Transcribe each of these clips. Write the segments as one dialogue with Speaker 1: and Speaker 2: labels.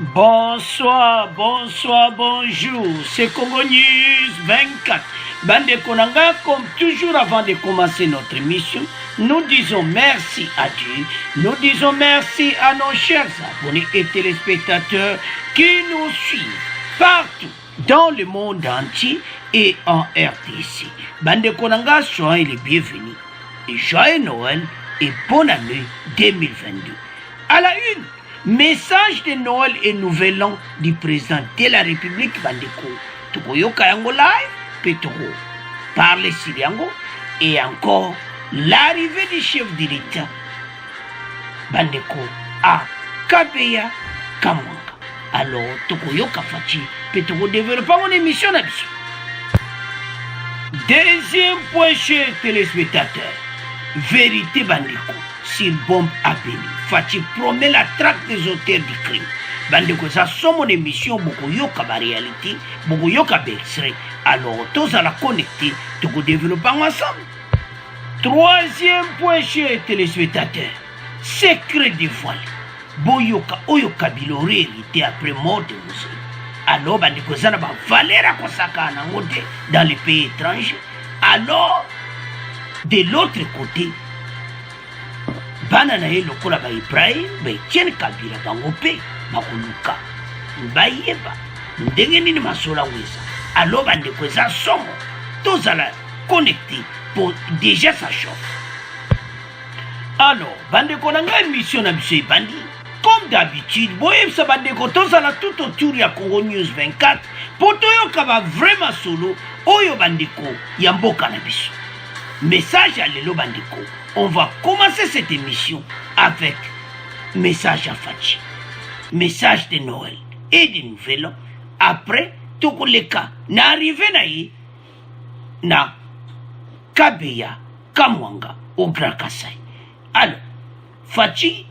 Speaker 1: Bonsoir, bonsoir, bonjour. C'est Congo News 24. Bande Konanga, comme toujours avant de commencer notre émission, nous disons merci à Dieu. Nous disons merci à nos chers abonnés et téléspectateurs qui nous suivent partout dans le monde entier et en RTC. Bande Konanga, soyez les bienvenus. Et joyeux Noël et bonne année 2022. À la une, message de Noël et Nouvel An du président de la République Bandeko. Tokoyoka yango live, Petro parler Siriango et encore l'arrivée du chef de l'État Bandeko à Kabeya Kamwanga. Alors Tokoyoka Fachi, Petro développe mon émission là-dessus. Deuxième point, chers téléspectateurs, vérité Bandeko sur bombe à Béni. Fachi promet la traque des auteurs du crime. Bandeko, ça c'est mon émission, beaucoup yoka ba réalité, beaucoup yoka ba extrait. Alors, tous à la connecter, tout développer ensemble. Troisième point, chers téléspectateurs, secret dévoilé. Boyoka, oyoka biloré hérité après mort de Moussé. Alors, Bandeko, ça n'a pas valeur à Kosaka dans les pays étrangers. Alors, de l'autre côté, bana na ye lokola ba Ibrahim ba Etienne Kabila bango pe bakoluka bayeba ndenge nini masola weza. Alors bandeko eza somo tozala connecté pour déjà ça chauffe. Alors bandeko na ngai émission na biso ebandi comme d'habitude boyebisa bandeko tozala tout autour ya Congo News 24 pour toyoka ba vraiment solo oyo bandeko ya mboka na biso. Message à Lelo Bandeko. On va commencer cette émission avec message à Fachi, message de Noël et de Nouvel An. Après, Tokoleka n'arrive na Kabeya Kamwanga au Grand Kassai. Alors, Fachi,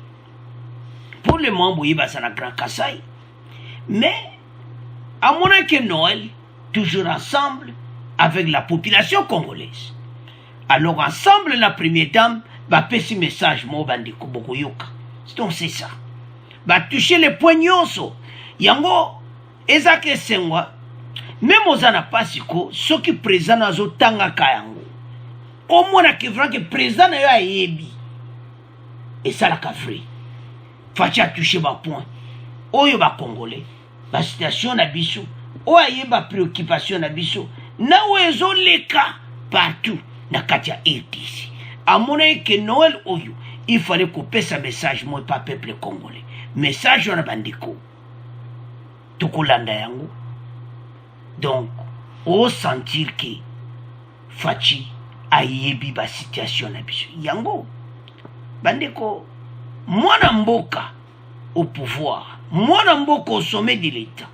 Speaker 1: pour le moment, il va à la Grand Kassai. Mais, à mon avis que Noël, toujours ensemble avec la population congolaise. Alors ensemble, la première dame va passer message mo bandeko bokoyoka. Donc c'est ça. Va toucher les poignons. Yango ezake sengwa. Même ozana pasiko, ceux qui présent nazo tanga kayango. Au moins que vraiment que présent na yo ayebi. Et ça la kafri. Facha toucher ba point. Oyo ba congolais. Ba situation na biso. O ayeba préoccupation na biso. Na wezo leka partout. Na katia RTC. À mon avis que Noël Oyo, il fallait couper ce message moi pas peuple congolais. Message on a bandiko. Tukulanda yango. Donc, au sentir que Fachi a yebi ba situation na biso. Yango. Bandeko, mwana mboka au pouvoir, mwana mboka au sommet de l'État.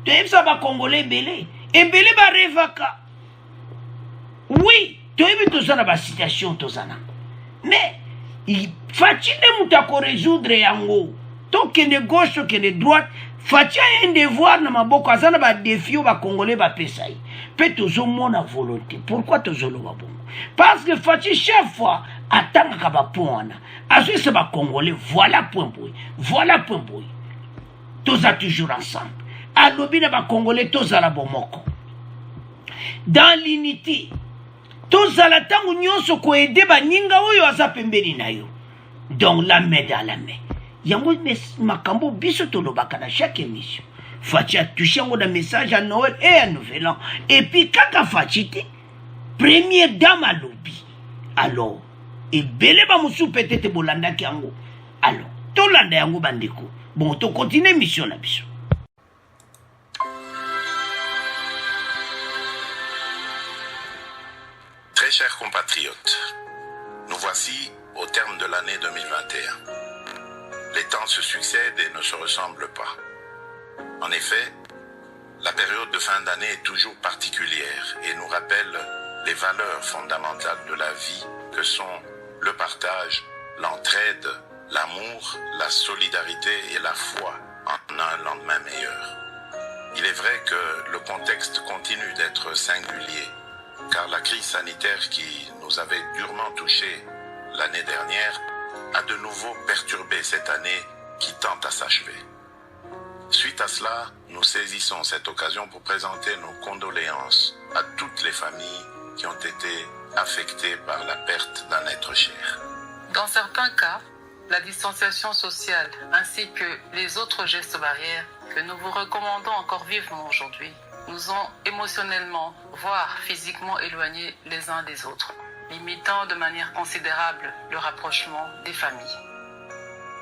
Speaker 1: Tu sais ça ba congolais belé. Et belé ba revaka. Oui. Tu as vu tout ça dans la situation, tout ça. Mais, il faut que résoudre yango. Tant qu'il est gauche, qu'il est droite, faut un devoir dans ma boca, ça n'a défi au Congolais, va payer. Peut toujours mon volonté. Pourquoi toujours le bon? Parce que Fachi chaque fois attend qu'à va point. Ensuite, c'est ma Congolais, voilà point bruit. Voilà point bruit. Tous ça toujours ensemble. À l'objet de Congolais, tous à la bon moko. Dans l'unité. Tozala tangu nyonso ko aider ba nyinga oyo aza pembeni na yo. Donc la main dans la main. Yango makambo biso tolobaka na chaque émission. Fachi a touché un message à Noël et à Nouvel An. Et puis kaka Fachi première dame à lobby. Alors, et belé ba musu peut-être bolanda ki yango. Alors, tolanda yango bandeko. Bon, to continue mission na biso.
Speaker 2: Très chers compatriotes, nous voici au terme de l'année 2021. Les temps se succèdent et ne se ressemblent pas. En effet, la période de fin d'année est toujours particulière et nous rappelle les valeurs fondamentales de la vie que sont le partage, l'entraide, l'amour, la solidarité et la foi en un lendemain meilleur. Il est vrai que le contexte continue d'être singulier, car la crise sanitaire qui nous avait durement touchés l'année dernière a de nouveau perturbé cette année qui tend à s'achever. Suite à cela, nous saisissons cette occasion pour présenter nos condoléances à toutes les familles qui ont été affectées par la perte d'un être cher.
Speaker 3: Dans certains cas, la distanciation sociale ainsi que les autres gestes barrières que nous vous recommandons encore vivement aujourd'hui nous ont émotionnellement, voire physiquement éloignés les uns des autres, limitant de manière considérable le rapprochement des familles.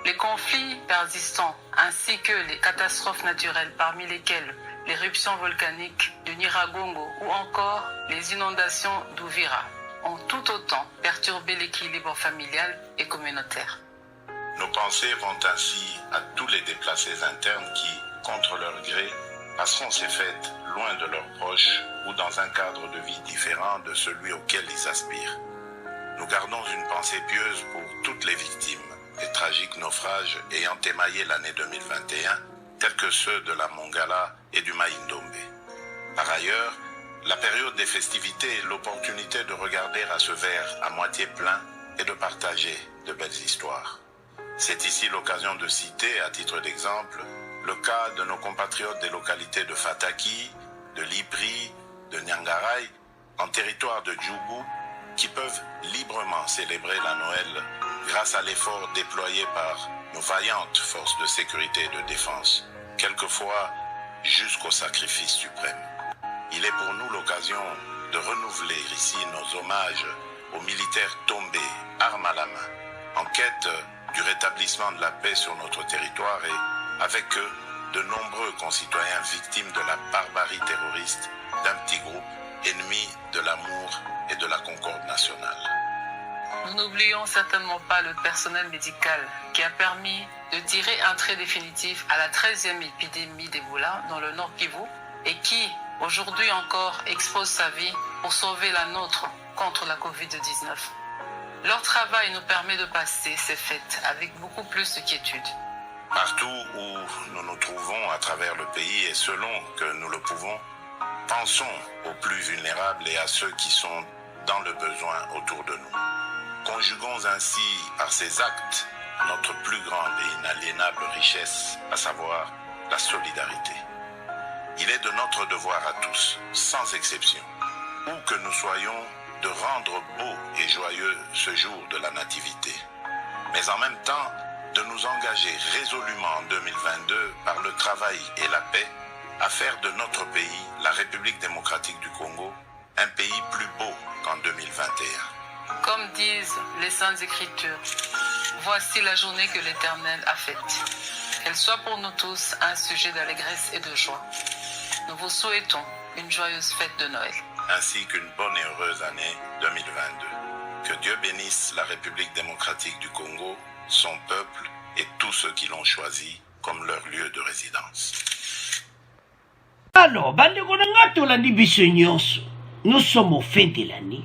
Speaker 3: Les conflits persistants ainsi que les catastrophes naturelles parmi lesquelles l'éruption volcanique du Nyiragongo ou encore les inondations d'Uvira ont tout autant perturbé l'équilibre familial et communautaire.
Speaker 2: Nos pensées vont ainsi à tous les déplacés internes qui, contre leur gré, passeront ces fêtes loin de leurs proches ou dans un cadre de vie différent de celui auquel ils aspirent. Nous gardons une pensée pieuse pour toutes les victimes des tragiques naufrages ayant émaillé l'année 2021, tels que ceux de la Mongala et du Maïndombe. Par ailleurs, la période des festivités est l'opportunité de regarder à ce verre à moitié plein et de partager de belles histoires. C'est ici l'occasion de citer, à titre d'exemple, le cas de nos compatriotes des localités de Fataki, de Lipri, de Nyangaray, en territoire de Djougou, qui peuvent librement célébrer la Noël grâce à l'effort déployé par nos vaillantes forces de sécurité et de défense, quelquefois jusqu'au sacrifice suprême. Il est pour nous l'occasion de renouveler ici nos hommages aux militaires tombés, armes à la main, en quête du rétablissement de la paix sur notre territoire et, avec eux, de nombreux concitoyens victimes de la barbarie terroriste d'un petit groupe ennemi de l'amour et de la concorde nationale.
Speaker 3: Nous n'oublions certainement pas le personnel médical qui a permis de tirer un trait définitif à la 13e épidémie d'Ebola dans le Nord Kivu et qui, aujourd'hui encore, expose sa vie pour sauver la nôtre contre la Covid-19. Leur travail nous permet de passer ces fêtes avec beaucoup plus de quiétude.
Speaker 2: Partout où nous nous trouvons à travers le pays et selon que nous le pouvons, pensons aux plus vulnérables et à ceux qui sont dans le besoin autour de nous. Conjuguons ainsi par ces actes notre plus grande et inaliénable richesse, à savoir la solidarité. Il est de notre devoir à tous, sans exception, où que nous soyons, de rendre beau et joyeux ce jour de la Nativité, mais en même temps de nous engager résolument en 2022 par le travail et la paix à faire de notre pays, la République démocratique du Congo, un pays plus beau qu'en 2021.
Speaker 3: Comme disent les Saintes Écritures, voici la journée que l'Éternel a faite. Qu'elle soit pour nous tous un sujet d'allégresse et de joie. Nous vous souhaitons une joyeuse fête de Noël.
Speaker 2: Ainsi qu'une bonne et heureuse année 2022. Que Dieu bénisse la République démocratique du Congo, son peuple et tous ceux qui l'ont choisi comme leur lieu de résidence.
Speaker 1: Alors, nous sommes au fin de l'année.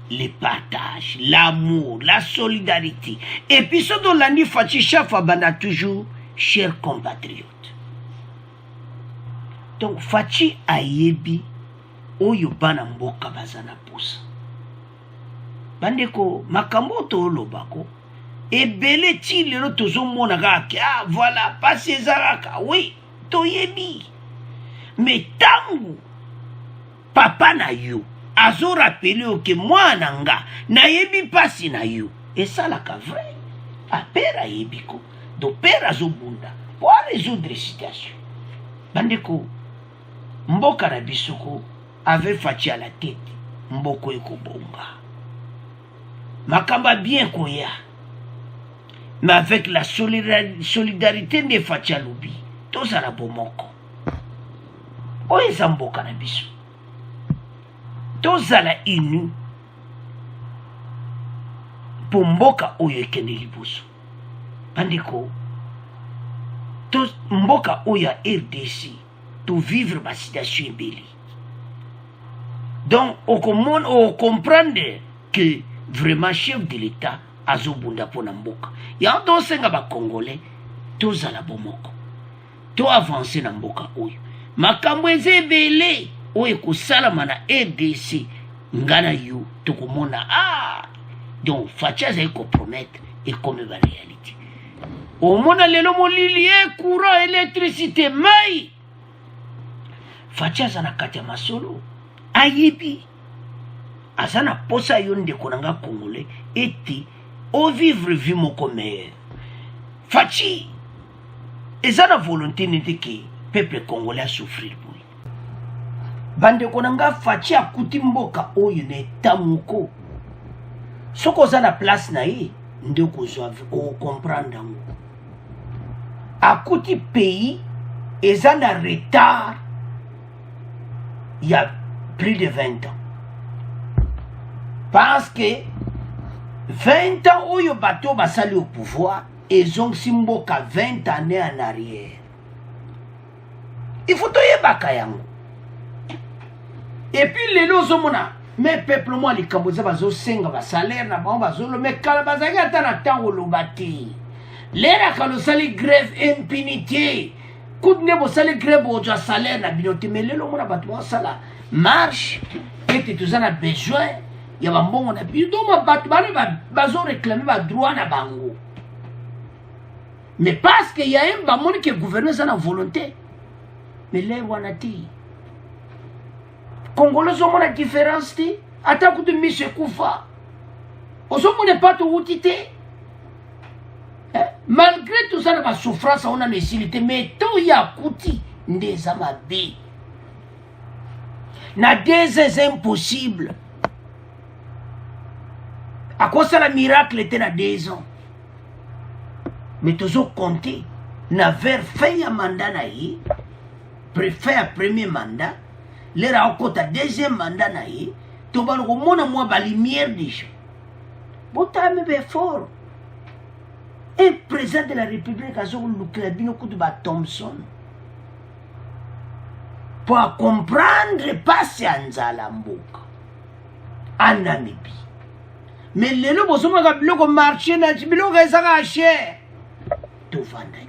Speaker 1: Le partage, l'amour, la solidarité. Et puis, ce dont l'année Fatisha Fabana toujours, chers compatriotes. Donc, Fati Ayebi, Oyo Bana Mboka Bazana Poussa. Bandeko, Makamoto Lobako, et Bele Tile Tozo Monagaki, ah, voilà, pas ces araka, oui, Toyebi. Mais tangu, papa na yo, azo rappelé que moi nanga, na yebi pasi na yo, et ça la vrai, a père a yebiko, do père azo bunda, pour résoudre la situation. Bandeko, Mboka na bisoko, avait Fati à la tête, Mboko eko bonga. Makamba bien koya, mais avec la solidarité de Fati à l'obi, tout ça la bomoko. Oye Zamboka na biso. Tozala inu pour mboka oyo ekende liboso. Bandeko, mboka oyo RDC, to vivre ma situation ebeli. Donc, on comprendre que vraiment chef de l'État azobunda pona mboka. Ya ndo senga ba Congolais, tozala bomoko. To avancer na mboka oyo. Makambo ezebele oyo kosalama na RDC ngana yo tokomona donc Fatia zai compromettre et comme ba réalité. omona lelo molili courant électricité mai Fachi aza na kati ya masolo ayebi aza na posa yo ndeko na nga congolais ete o vivre vie moko meilleur. Fachi eza na volonté nete ke peuple congolais a souffrir boye. Bandeko na nga Fachi akuti mboka oyo na eta moko soko oza na place na ye nde okozwa comprendre yango. Akuti pays eza na retard il y a plus de 20 ans. Parce que 20 ans oyo bato basali au pouvoir ils ont simboka 20 années en arrière. Il faut toyebaka yango. Et puis les lozomona mais peuple moi les Cambodgiens bazo senga ba salaire na bango bazolo mais kala bazaki ata na tango lobati. Lera kalo sali grève impunité. Coup de bosali grève au salaire na binote mais lelo mona bato sala marche et tout ça na besoin ya bambongo na bido ma bato bale bazo réclamer ba droit na bango. Mais parce qu'il y a un bamoni qui gouverne ça na volonté. Mais les wanati Congolais ont la différence ti attaque de Michel Koufa. Aux hommes n'est pas tout outité. Malgré tout ça, la souffrance, on a nécessité, mais tout y a coûté des amabis. Na des impossible. À quoi ça le miracle était na des ans? Mais toujours compté, na vers fait un mandat na yi, préfet premier mandat, les raconte deuxième mandat na yi, tu vas le monde moi ba lumière déjà. Bon t'as mais fort. Un président de la République a joué le club coup de Thompson. Pour comprendre patience à la mboka. En Namibie. Mais les gens qui ont marché dans le cher. Tout va gagner.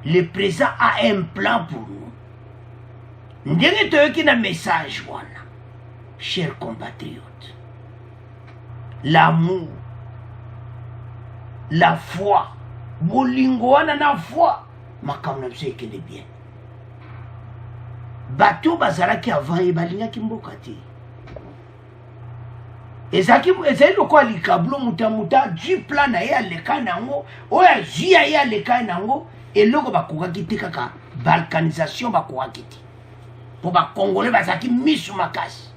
Speaker 1: Le président a un plan pour nous. Nous avons un message, chers compatriotes. L'amour. La foi, bolingo wana na foi, makamna mse kende bien. Bato bazalaki avant e balinga kimboka te. Ezaki loko alikablo muta du plan na ye aleka nango, oya zia ye aleka nango, eloko bakokaki te kaka balkanisation bakokaki te. Po ba Congolais bazaki misu makasi.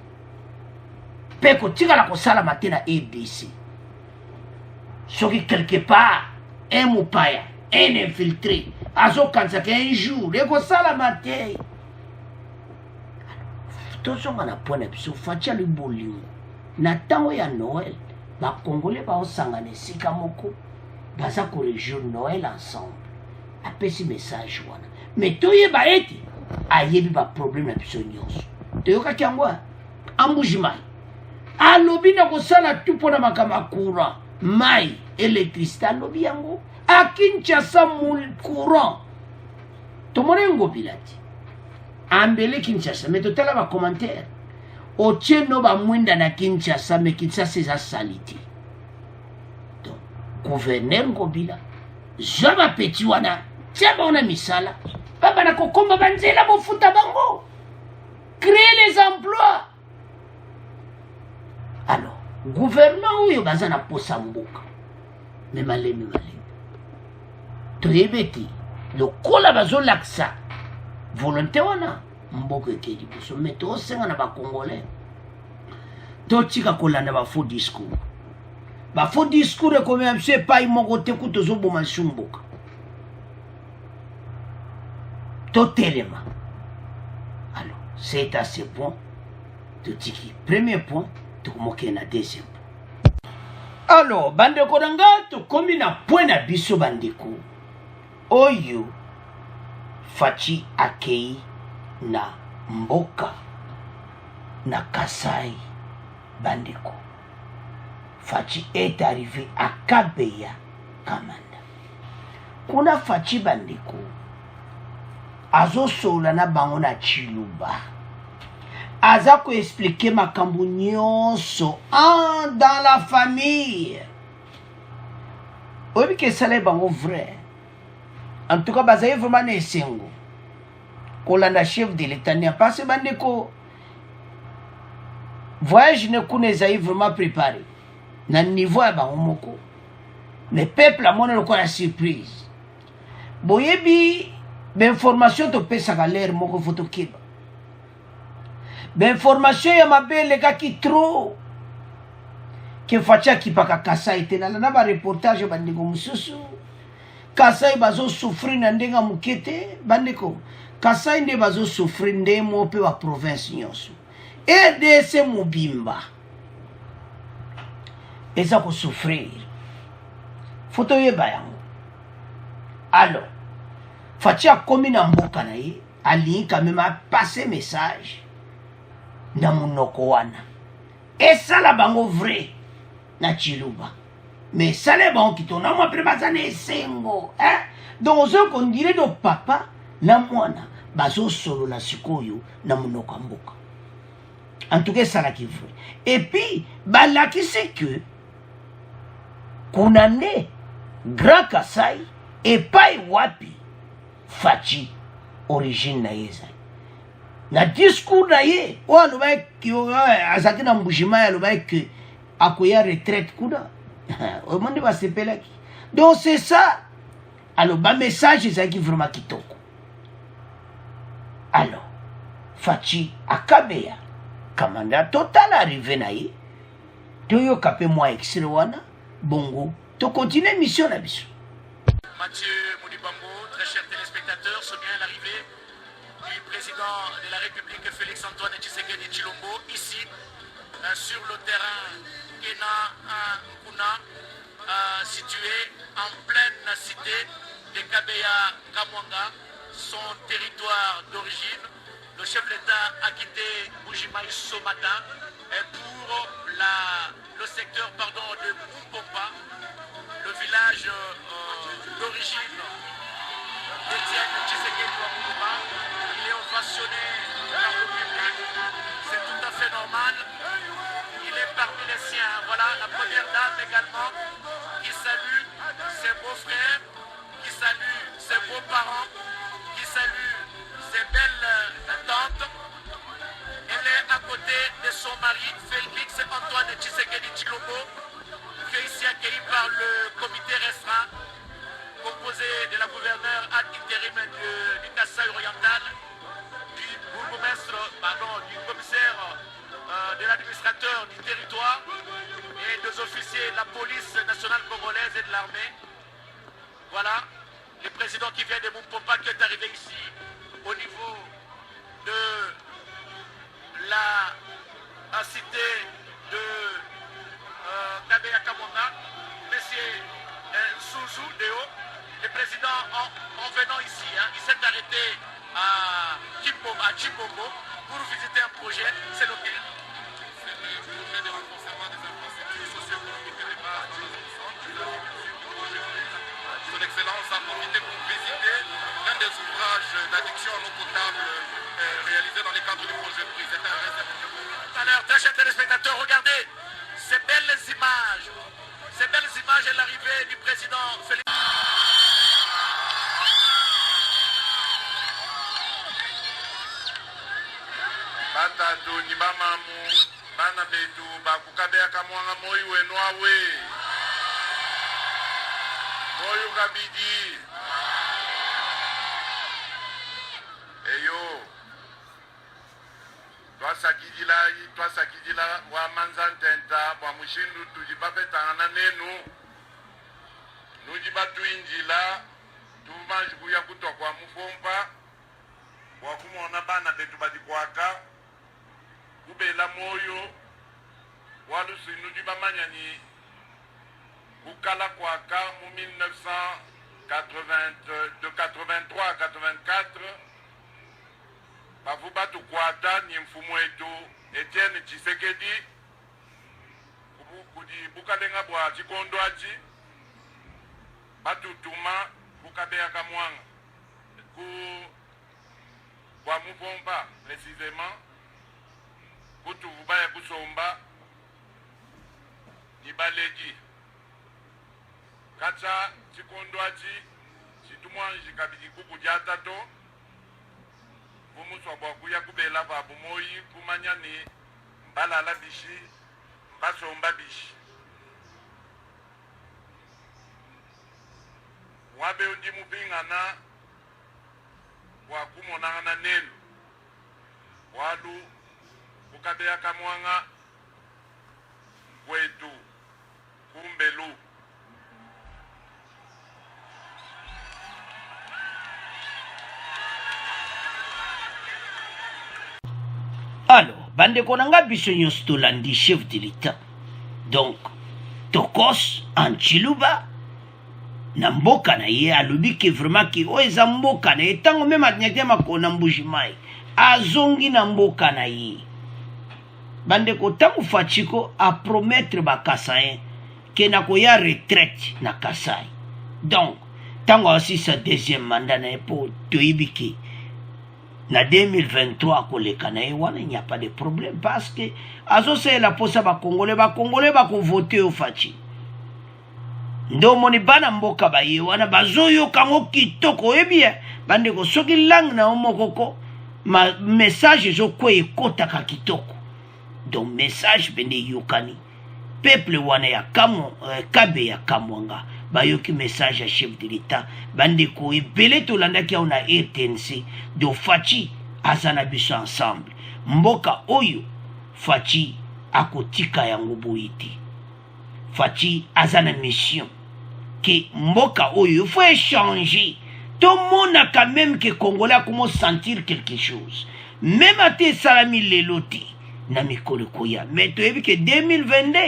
Speaker 1: Pe ko tika ko sala matena ABC. Ce qui quelque part, un moupaya, un infiltré, azo kansaka un jour, et que ça la matin. Tout ce qu'on a point de vue, Fachi le bolingo. N'attend ya Noël, les Congolais va au sangane sikamoko, baza ko réjouir Noël ensemble. Après ce message wana. Mais tout y ba eti, ayebi ba problème na biso nyonso. Toyoka kyangwa, ambujimai. Alobi na ko sala tout pona makama courant. Mai, électricité, alobi yango. A Kinshasa moule courant. Tomonengo bilati. Ambele Kinshasa, mais tout à l'heure commentaire. O tcheno ba mwinda na Kinshasa, mais Kinshasa c'est sa saliti. Donc, gouverneur Ngobila, Jaba Petit wana, tiaba ona misala. Baba na kokomba banzela bofuta bango. Créer les emplois. Alors, gouvernement oyo baza na posa mboka me malemi toyebeti lokola bazolakisa volonté wana mboka ekeli biso me tosenga na bacongolais totika kolanda bafaux discours ekomi ya biso epai moko te ku tozoboma biso mboka totelema. Alors c'est à ce point totiki premier point tokomoke na deuxième. Alors bandeko nanga tokomi na point na biso bandeko oyo Fachi akei na mboka na Kasai bandeko. Fachi est arrivé à Kabeya Kamanda. Kuna Fachi bandeko azo sola na bango na Chiluba. Azako expliquer makambo nyonso dans la famille. oyebi ke esala ye bango vrai en tout cas bazali vraiment na esengo kolanda chef de l'état nia parce bandeko voyage ne kuna ezali vraiment préparé na niveau ya bango moko mais peuple amoni lokola surprise boyebi bainformation topesaka lere moko fo tokeba bainformation ya mabe elekaki trop ke faci akipaka kasai te nalanda bareportage bandeko mosusu kasai bazosouffrir na ndenge ya moke te bandeko kasai nde bazosouffrir nde mo mpe baprovince nyonso rdc mobimba eza kosouffrir fo toyeba yango alors faci akomi na mboka na ye alingi quand même apase message na monoko wana esala bango vrai na chiluba mais esala bango kitoko na mwa mpe baza na esengo donc ozoki ondire do papa na mwana bazosolola sikoyo na monoko ya mboka en tout cas esalaki vrai et puis balakisi ke kuna nde grand kasai epai wapi faci origine na ye ezali na discours na ye oyo alobaki azalaki na mbujima ye alobaki ke akoya retraite kuna oyo nde basepelaki donc c'est ça alors bamessage ezalaki vraiment kitoko alors faci akabeya kamanda total arrivé na ye toyoka mpe mwa extrait wana bongo tokontinue mission na biso.
Speaker 4: Mathieu Moudibambo, très chers téléspectateurs, c'est bien l'arrivée du président de la République Félix-Antoine Tshisekedi Tshilombo ici sur le terrain Kena Nkuna, situé en pleine cité de Kabeya Kamwanga, son territoire d'origine. Le chef de l'État a quitté Bujimaï ce matin pour le secteur de Mumpompa, le village d'origine d'Étienne Tshisekedi Wamoulouma. Il est ovationné par le public, c'est tout à fait normal. Il est parmi les siens. Voilà la première dame également qui salue ses beaux-frères, qui salue ses beaux-parents, qui salue ses belles tantes. Elle est à côté de son mari, Félix Antoine Tshisekedi Tshilombo, qui est ici accueilli par le comité restreint, composé de la gouverneure ad intérim du Kasaï oriental, du bourgmestre, du commissaire de l'administrateur du territoire et des officiers de la police nationale congolaise et de l'armée. Voilà, le président qui vient de Mumpompa qui est arrivé ici au niveau de la cité de Kabeya Kamwanga, monsieur Souzou Deo, le président en venant ici, il s'est arrêté à Chimbombo pour visiter un projet, c'est lequel? C'est le projet de renforcement des infrastructures socio-économiques et des bases dans le centre. Son Excellence a profité pour visiter l'un des ouvrages d'adduction en eau potable réalisé dans les cadres du projet PRI. C'est un réservoir. Tout à l'heure, très chers téléspectateurs, regardez ces belles images et l'arrivée du président Félix.
Speaker 2: Batatu ni bamamu bana betu bakukabeya kamwanga moyi wenu awe moyo kabidi eyo twasakidila wa manzantenta bwa mushindu tujibapetangana nenu nujibatuinjila tumajikuya kutwa kwa mufompa wakumona bana betu badikwaka kubela moyo walusi nujibamanyani kukala kwaka mu 1983 à 84 bavu batukwata ni mfumu wetu Etienne Tshisekedi kudi bukalenga bwa chikondo achi batutuma kukabeya kamwanga ku kwa Mupompa précisément kutuvubaya kusomba ni baleki
Speaker 5: kacha chikondwachi chitumwanji kabiki kuku jatato vumuswa bwakuya kubela babu moyi kumanyani mbalala bishi mbasomba bishi wabe undi mupingana wakumonana nelu walu kukabeya kamwanga kwetu kumbelu
Speaker 1: Alors, bandeko nanga biso nyonso tolandi chef de l'État. Donc, tokos Anchiluba na mboka na ye alobi ke vraiment ke o eza mboka na ye ntango meme atinyaki makolo Mbuji-Mayi azongi na mboka na ye. Bandeko ntango Fachiko apromettre bakasayen ke nakoya retraite na Kasai. Donc, ntango asisa deuxième mandat na ye po toyebi ke na 2023 koleka na ye wana il n'y a pas de problème parce que azosala posa bakongole bakovote yo Fachi. Ndo moni bana mboka ba ye wana bazoyoka ngo kitoko ebie bandeko soki langue na omokoko ma message zo ko ekotaka kitoko. Donc message bende yokani peuple wana ya kamo kabe ya kamwanga bayoki message ya chef de l'État bandeko ebele tolandaki ya na RTNC do Fachi azana biso ensemble mboka oyo Fachi akotika yango boyiti. Fachi azana mission que mboka oyo faut échanger. Tout le monde a quand même que Congolais commence à sentir quelque chose. Même à tes salami leloti na mikolo koya. Mais tu as vu que 2022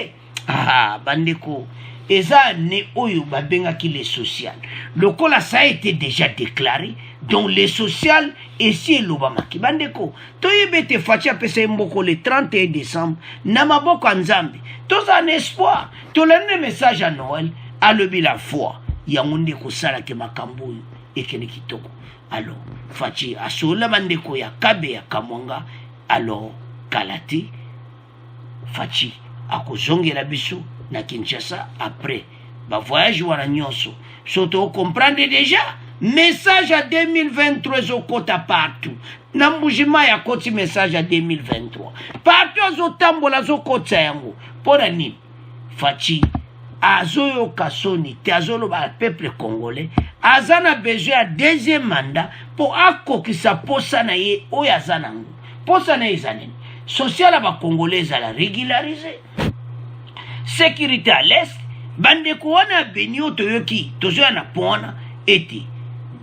Speaker 1: bandeko eza ne oyo babenga ki les social. Le cola ça a été déjà déclaré donc les social et si l'obamaki bandeko to yebete Fachi apesa mboko le 31 décembre na maboko nzambe. Tous un espoir. To le message à Noël alobi la foi yango nde kosala ke makambo oyo ekene kitoko. Alors Fachi asola bandeko ya kabe ya kamwanga alors kalati Fachi akozongela biso na Kinshasa après ba voyage wana nyonso soto comprendre déjà message à 2023 au kota partout na Mbuji-Mayi ya koti message à 2023 partout zo tambola zo kota yango pona nini Fachi azoyo kasoni te azoloba peuple congolais azana besoin ya deuxième mandat pour akokisa posa na ye oyo azanango posa na ye zaneni social ba congolais la régulariser sécurité à l'est bandeko wana benio toyoki tozoya na pona ete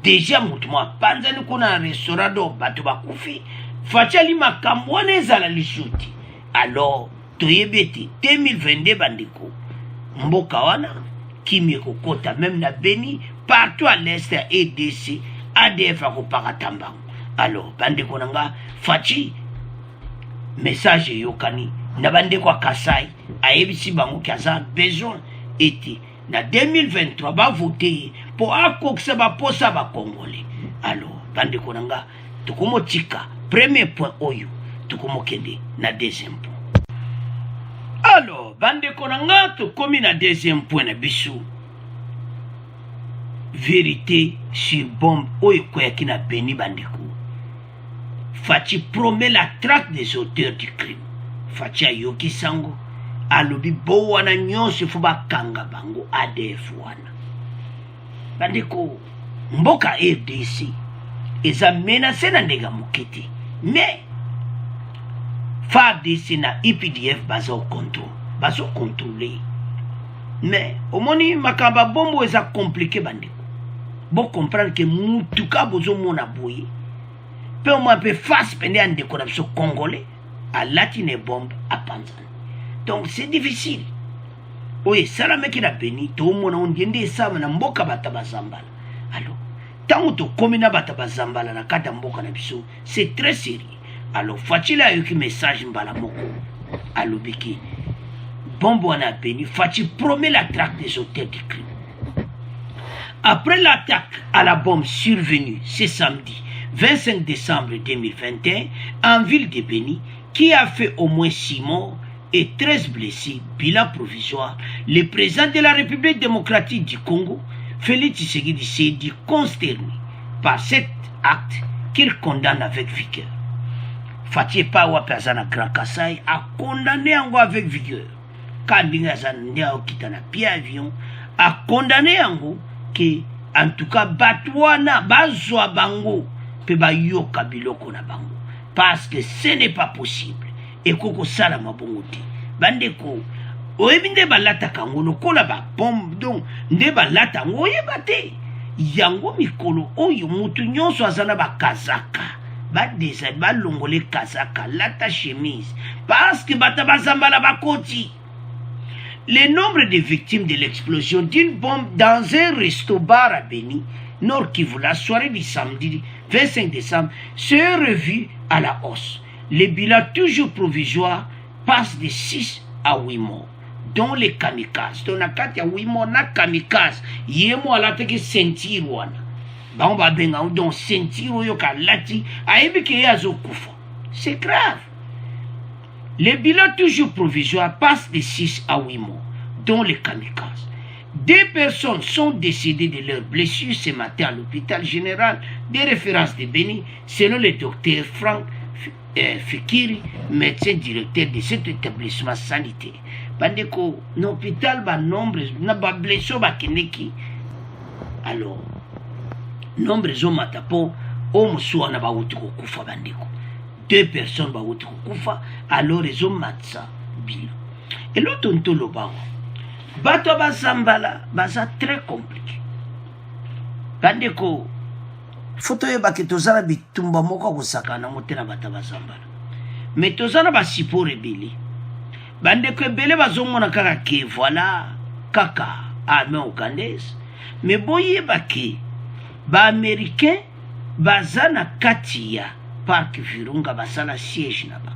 Speaker 1: déjà mutu mwa panzani kuna na restaurant do bato bakufi Fachi ali makambo wana ezala lisuti. Alors toyebi ete 2022 bandeko mboka wana kimi kokota même na Beni partout à l'est ya EDC ADF akopaka tambango. Alors bandeko nanga Fachi message yokani na bandeko Kasai ayebisi bango kaza besoin ete na 2023 ba voter pour akokisa ba posa ba congolais. Alors bandeko nanga tukomotika premier point oyo tukomokende na deuxième point. Alors bandeko nanga tokomi na deuxième point na biso vérité sur bombe oyo koyaki na Beni bandeko. Fachi promet la traque des auteurs du crime. Fachi ayoki sango alobi bo wana nyonso fo bakanga bango ADF wana. Bandeko mboka RDC eza menacé na ndega mokete mais FARDC na IPDF bazo contrôler mais omoni makamba bombo eza compliqué bandeko. Bon comprendre que mutuka bozo mona boye pe o peu face pende ande ko na biso congolais à latine bombe à panzani. Donc c'est difficile. Oui, ça la meki na Beni to mona on ngende sama na mboka batabazambala. Alors tant to komina batabazambala na kata mboka na biso c'est très sérieux. Alors Fachi la yoki message mbala moko alobiki bombo na Beni. Fachi promet la traque des auteurs du crime. Après l'attaque à la bombe survenue ce samedi 25 décembre 2021 en ville de Beni qui a fait au moins 6 morts et 13 blessés, bilan provisoire. Le président de la République démocratique du Congo, Félix Tshisekedi, s'est dit consterné par cet acte qu'il condamne avec vigueur. Fatie Pawa Pazana Grand Kassai a condamné Ango avec vigueur. Kandinga Zandia Okitana Pia Avion a condamné Ango que, en tout cas, Batouana, Bazwa Bango, Peba Yoka Biloko na Bango. Parce que ce n'est pas possible. Et Koko Salama Bongote. Bandeko, Oebinde Balata Kango, le Kola ba bombe, donc, Nde Balata, Oyebate. Yango Mikolo, Oyo Moutunyon Soazana ba Kazaka. Ba desa, ba longole Kazaka, lata chemise. Parce que Batabazamba la Bakoti. Le nombre de victimes de l'explosion d'une bombe dans un resto-bar à Beni, Nord Kivu, la soirée du samedi 25 décembre, s'est revu à la hausse. Le bilan toujours provisoire passe de 6 à 8 morts, dont les kamikazes. Donc, il y a 8 morts, na kamikazes. Yemo ala teke sentir wana. Ba on ba benga donc sentir oyo ka lati aibi ke yazo kufa. C'est grave. Le bilan toujours provisoire passe de 6 à 8 morts, dont les kamikazes. 2 personnes sont décédées de leurs blessures ce matin à l'hôpital général de référence de Beni, selon le docteur Franck Fikiri, médecin directeur de cet établissement sanitaire. Bandeko, l'hôpital ba nombre na ba blessure ba keneki. Alors, nombre zo matapo o musuwa na ba wuti ko kufa bandeko. 2 personnes ba wuti ko kufa, alors ils ont matsa bilan. Et l'autre ntolo ba bato bazambala baza très compliqué. Bandeko, foto yebake tozala bitumba moko kosakana motena bata bazambala. Mais tozala basiporo ebele. Bandeko ebele bazomona kaka ke voilà kaka armée ougandaise. Mais boyebake ba américain baza na kati ya parc Virunga basala siège na ba.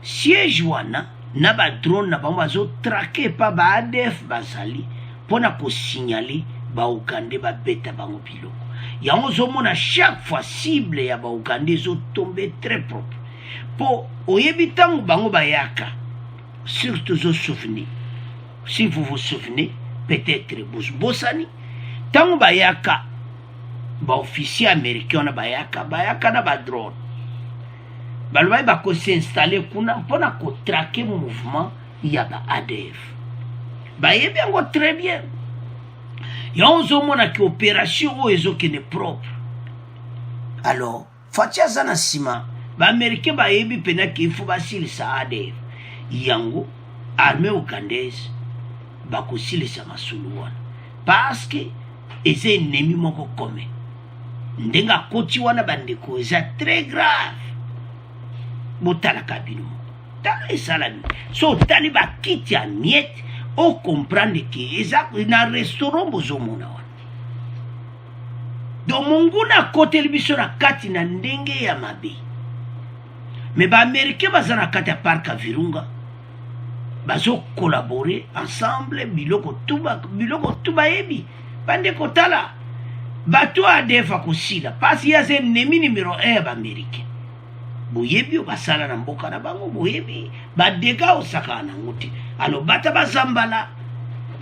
Speaker 1: Siège wana na ba drone na bango bazo traquer pa ba ADF bazali pona ko signaler ba Ougandais ba beta bango biloko. Yango zomona chaque fois cible ya ba Ougandais zo tomber très propre. Po oyebi tango bango bayaka. Surtout zo souvenir. Si vous vous souvenez, peut-être Bosani, tango bayaka ba officier américain na bayaka na ba drone. Balouai ba ko s'installer kuna pona ko traquer mouvement ya ba ADF. Ba yebi yango très bien. Yon zo mona ki opération o ezo kene propre. Alors, fatia zana sima, ba américain ba yebi pena ki fu ba silisa ADF. Yango armée ougandaise ba ko silisa masulu wana. Parce que eze ennemi moko commun. Ndenga koti wana bandeko eza très grave. Botala kabino. Tala salami. So tali ba kiti ya miette o comprendre que eza na restaurant bozomona wana. Do munguna kote libiso na kati na ndenge ya mabe. Mais ba américain baza na kati ya parc à Virunga. Bazo collaborer ensemble biloko tuba ebi. Bande kotala. Bato ADF akosila. Parce ya ze ennemi numéro 1 ba américain. Boyebi o basala na mboka na bango boyebi ba dega osaka na ngote. Alors bata bazambala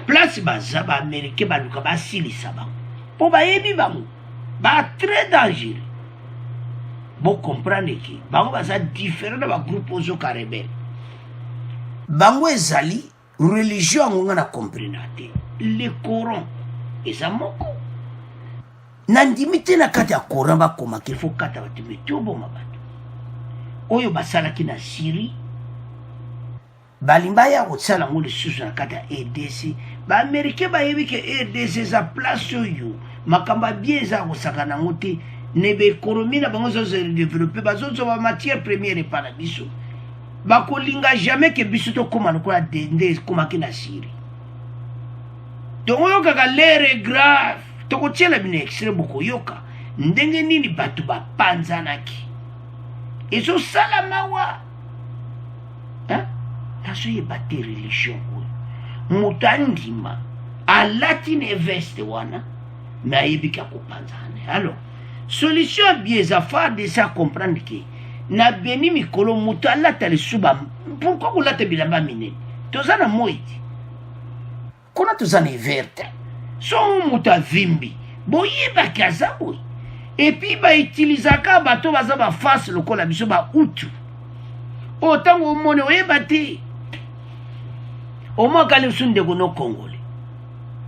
Speaker 1: place baza ba américain baluka basilisa bango. Po bayebi bango ba très dangereux. Bo comprendre que bango baza différent de ba groupe ozo ka rebelle. Bango ezali religion ngonga na comprendre te. Le Coran eza moko. Nandimite na kati ya Coran ba koma qu'il faut kata batimete oboma bato. Oyo basalaki na Syrie balimba ya kotsala ngo lisusu na kati ya RDC ba américain bayebi ke RDC za place oyo makamba bien za kosaka nango te nebe économie na bango zo développer bazozo ba matière première pa na biso bakolinga jamais ke biso to koma lokola dende komaki na Syrie. Donc oyo kaka l'air grave tokotiela bine extrait boko yoka ndenge nini bato bapanzanaki ezo sala mawa nazo yebate religion oyo moto andima alati ne veste wana me ayebika kopanzana. Alors solution bien eza fa de ça comprendre que na beni mikolo mutu alata lisuba. Pourquoi kolata bilamba minene? Toza na moiti. Kona toza na verte. So mutu avimbi. Boyeba kaza boy. Et puis ba utilisaka bato baza ba face lokola biso ba utu. Autant au monde oyeba te. Au moins kale sunde ko no Congolais.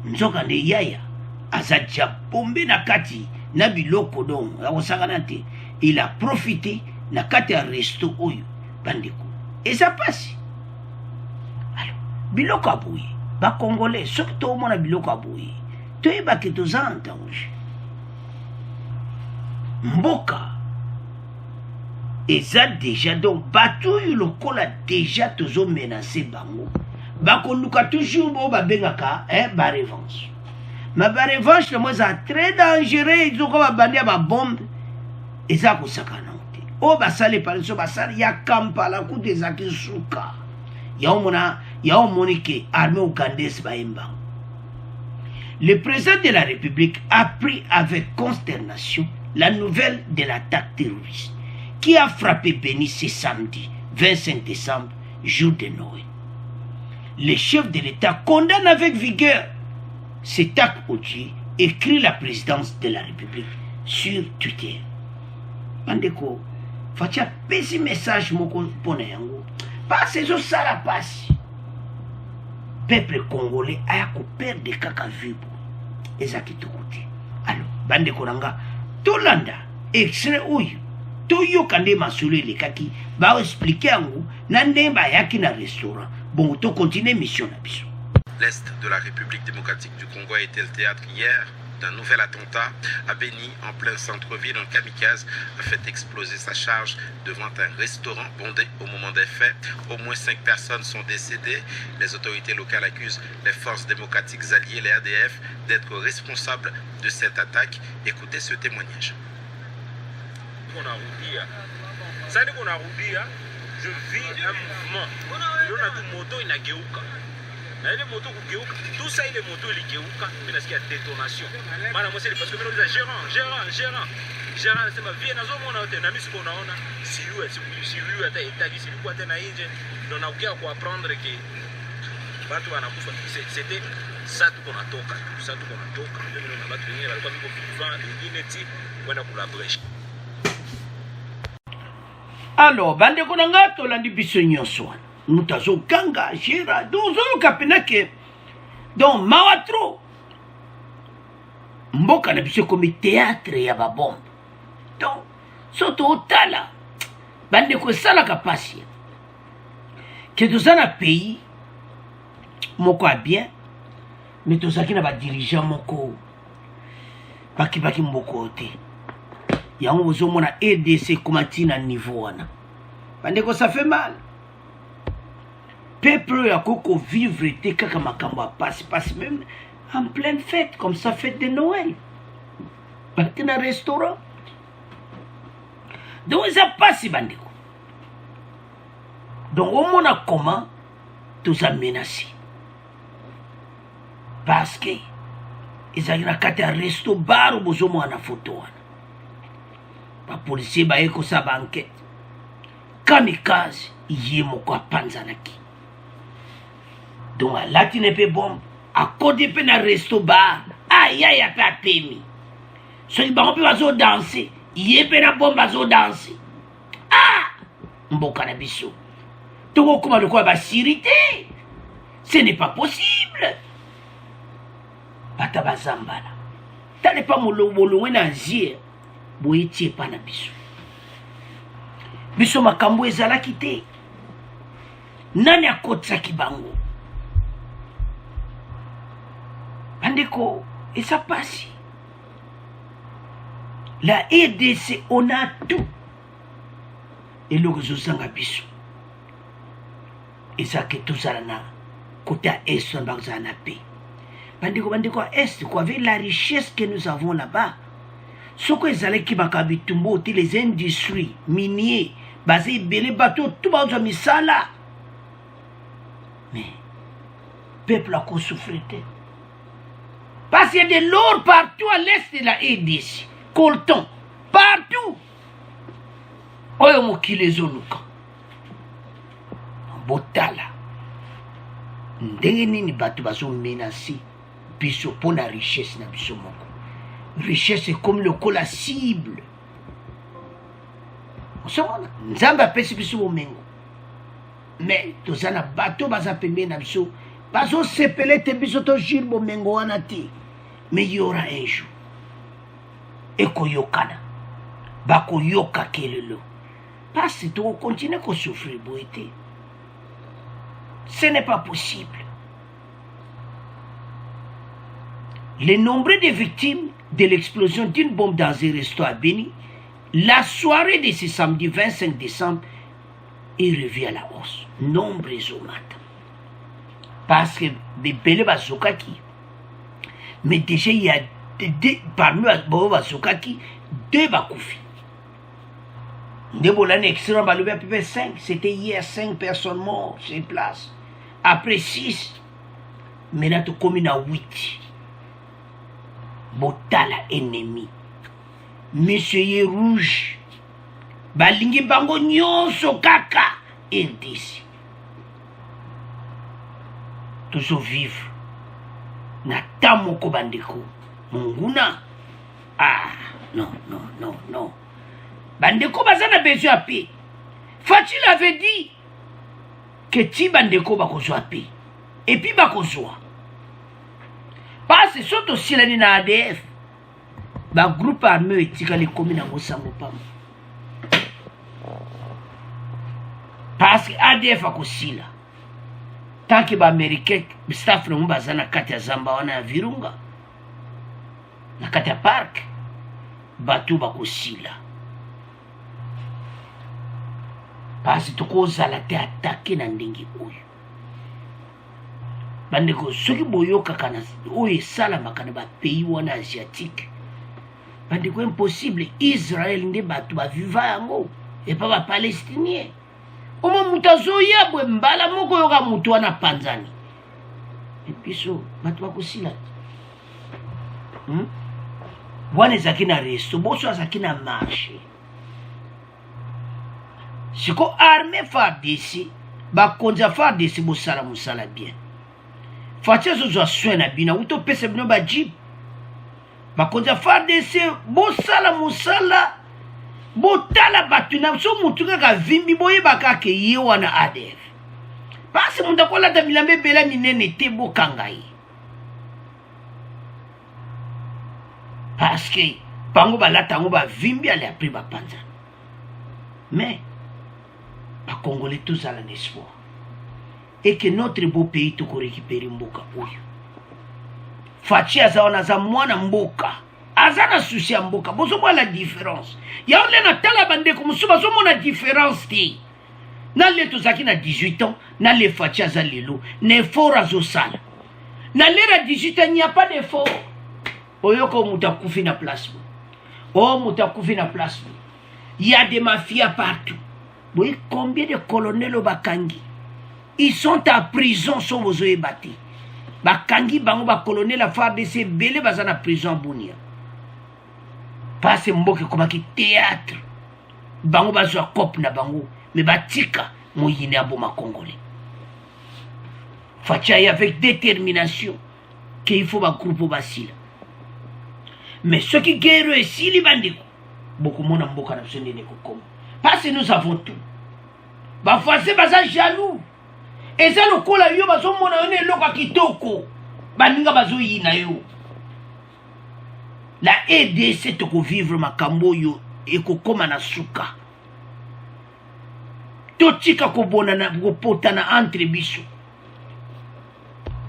Speaker 1: Nzoka nde yaya azadia pombe na kati na biloko don akosakana te. Il a profité na kati ya resto oyo bandeko. Et ça passe. Alors, biloko aboye. Ba Congolais, soki to mona biloko aboye. Toyeba ke toza en danger. Mboka. Eza déjà donc bato yu lokola déjà tozo menacé bango. Bakoluka toujours bo babengaka ba revanche. Ma ba revanche le moi ça très dangereux ils ont comme bandi ba bombe. Eza ko sakana te. O basale par so basale ya Kampala ku des akisuka. Ya omoni ke armée ougandaise ba emba. Le président de la République a pris avec consternation la nouvelle de l'attaque terroriste qui a frappé Beni ce samedi 25 décembre, jour de Noël. Le chef de l'État condamne avec vigueur cet acte odieux, écrit la présidence de la République sur Twitter. Bandeko, fatia pesi message moko pona yango. Parce que ça la passe. Peuple congolais a ko perdre kaka vibo. Ezaki to côté. Alors, bandeko nanga, tolanda extrait oyo. Toyo kande masule le kaki ba expliquer yango na ndemba yaki na restaurant. Bon, to continue mission na biso.
Speaker 2: L'Est de la République démocratique du Congo a été le théâtre hier d'un nouvel attentat à Beni, en plein centre-ville. Un kamikaze a fait exploser sa charge devant un restaurant bondé au moment des faits. Au moins 5 personnes sont décédées. Les autorités locales accusent les forces démocratiques alliées, les ADF, d'être responsables de cette attaque. Écoutez ce témoignage.
Speaker 6: Je vis un mouvement. Il y a une moto inageuka. Na ile moto kugeuka, tout ça ile moto iligeuka, mimi nasikia détonation. Maana moi c'est parce que mimi nauliza gérant anasema vie nazo muona wote na mimi siko naona siyu hata itagi siku tena nje ndio nakuja ku apprendre que watu wanakufa. C'était ça tuko natoka. Mimi naona watu wengine walikuwa biko vivant, wengine ti kwenda kula breche.
Speaker 1: Alors, bande konanga tolandi biso nyonso wana. Mutazo kanga gera dozo kapenake. Donc mawatro. Mboka na biso comme théâtre ya ba bombe. Donc soto otala. Bande ko sala kapasi. Que tozana pays moko a bien. Mais tozaki na ba dirigeant moko. Baki mboko te. Yango bozo mona EDC komatina niveau wana. Bandeko ça fait mal. Peuple ya koko vivre te kaka makambo passe même en pleine fête comme ça fête de Noël. Parti na restaurant. Donc ça passe bandeko. Donc au mona comment tous a menacé. Parce que ils ont na kata resto bar bozo mona photo wana. Ba policier ba eko sa banquette. Kamikaze yemo kwa panzanaki. Donc la tu ne peux bombe à côté pe na resto bar. Aïe aïe pa pemi. So il ba on peut bazo danser. Yé na bombe bazo danser. Ah! Mboka na biso. Toko kuma de quoi ba sirité. Ce n'est pas possible. Bata bazambala. Tale pas molo na nzia. Boyetie pa na biso. Biso makambo ezalaki te. Nani akotsaki bango? Bandeko, et ça passe. La EDC, on a tout. Et le réseau biso. Et ça que tout ça na côté est on va en paix. Bandeko à est quoi avec la richesse que nous avons là-bas. Ce que les allés qui bakabitumbo les industries minières basées les bateaux tout bas de misala. Mais peuple a qu'on souffre. Parce qu'il y a de l'or partout à l'est de la EDC. Colton. Partout. oyo mokili ezoluka botala ndenge nini bato bazomenase biso mpo na richesse na biso moko. Richesse ekomi lokola cible. osomona nzambe apesi biso bomengo me toza na bato baza pembeni na biso bazosepele te biso tojire bomengo wana te. Mais il y aura un jour ekoyokana bakoyoka kelelo parce que on continue à souffrir boité. Ce n'est pas possible. Le nombre de victimes de l'explosion d'une bombe dans un resto à Beni, la soirée de ce samedi 25 décembre, est revue à la hausse. Nombreux au matin. Parce que des belles bazokaki. Mais déjà, il y a parmi les bazokaki, 2 bakoufi. C'était hier 5 personnes mortes sur place. Après 6, maintenant tu communes à 8. Botala ennemi. Monsieur rouge. Balingi bango nyonso kaka. Indice. Toujours vivre. Nata moko bandeko. Munguna. Ah, non. Bandeko bazana besoin à paix. Fatil avait dit que ti bandeko bakozwa paix. Et puis bakozwa. Parce que surtout si l'année na ADF, ba groupe armé etika les communes à Mosango pam. Parce que ADF akosila. Tant que ba américain staff no bazana kati ya Zamba wana Virunga. Na kati ya park batu bakosila. Parce que tokozala te attaquer na ndenge oyo. Bandeko soki boyoka kana oyo esalamaka na bapays wana asiatique. Bandeko impossible Israël nde bato baviva yango epa bapalestinien. Omo mutu azoya bwe mbala moko yoka mutu wana panzani. Episo bato bakosila te. Wana ezaki na resto boso azaki na marché. Siko armée FARDC bakonza FARDC bosala musala bien. Fatia zo soin na bina uto pese bino ba jeep. Bakonza FARDC bosala musala botala batuna so mutu kaka vimbi boye bakake ye wana ADF. Parce munda kola ta bilambe bela minene te bokangai. Parce que bango balata ngo ba vimbi ale apri ba panza. Mais les Congolais tous à l'espoir. Et que notre beau pays tout récupérer mboka oyo. Fachi azaona za mwana mboka. Azana souci mboka. Bozo moi la différence. Ya ole na tala bande comme so bozo mona différence ti. Na le tozaki na 18 ans, na le fachi azalelo, ne fort azosala. Na le à 18 ans, il n'y a pas d'effort. Oyoko mutakufi na place. Oh mutakufi na place. Il y a des mafias partout. Vous voyez combien de colonels au Bakangi? Ils sont en prison sur vos oeufs bâtis. Bakangi, bango, ba colonel, la FARDC, belé, bazan en prison, Bounia. Parce que mboke comme qui théâtre. Bango, bazwa cop na bango. Mais batika, mouyine à Boma Congolais. Fachaï avec détermination qu'il faut un groupe au Basile. Mais ceux qui guerrent ici, les bandits, beaucoup de monde n'a pas besoin de comme. Parce que nous avons tout. Bah, français, bah, ça jaloux. Et ça, le coup, là, yo, bah, son mon ané, l'oka kitoko. Bah, n'inga, bah, zo yina yo. La aide, c'est de vivre ma kambo yo, et ko koma na suka. Totika ko bona na, ko pota na entre biso.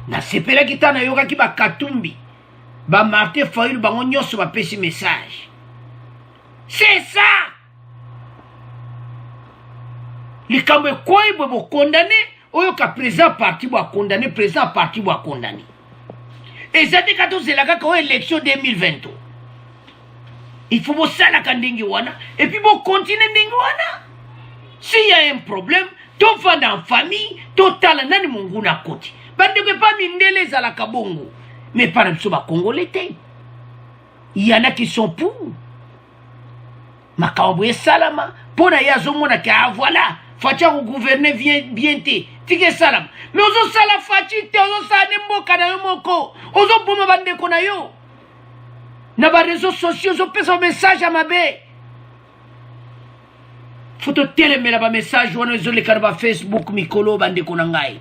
Speaker 1: Na sepela kitana yoka ki ba katumbi. Ba Martin Fayulu, ba ngonyoso, ba pesi message. C'est ça! Les Camerounais sont condamnés, ou ka président parti va condamner, président parti va condamner. Et ça dit que c'est la élection 2023. Il faut que ça la kandingi wana, et puis vous continuez ndingi wana. S'il y a un problème, tu vas dans la famille, tu as la nani mungu na koti. Bande que pas mindele za la kabongo. Mais par exemple, Congolais, il y en a qui sont pour. makambo esalama mpona ye azomonaki voilà faci akoguverne bien te tika esalama mais ozosala faci te ozosala ne mboka na yo moko ozoboma bandeko na yo na bareseau sociaux ozopesa bamessage ya mabe fo totelemela bamessage wana ezoleka na bafacebook mikolo bandeko na ngai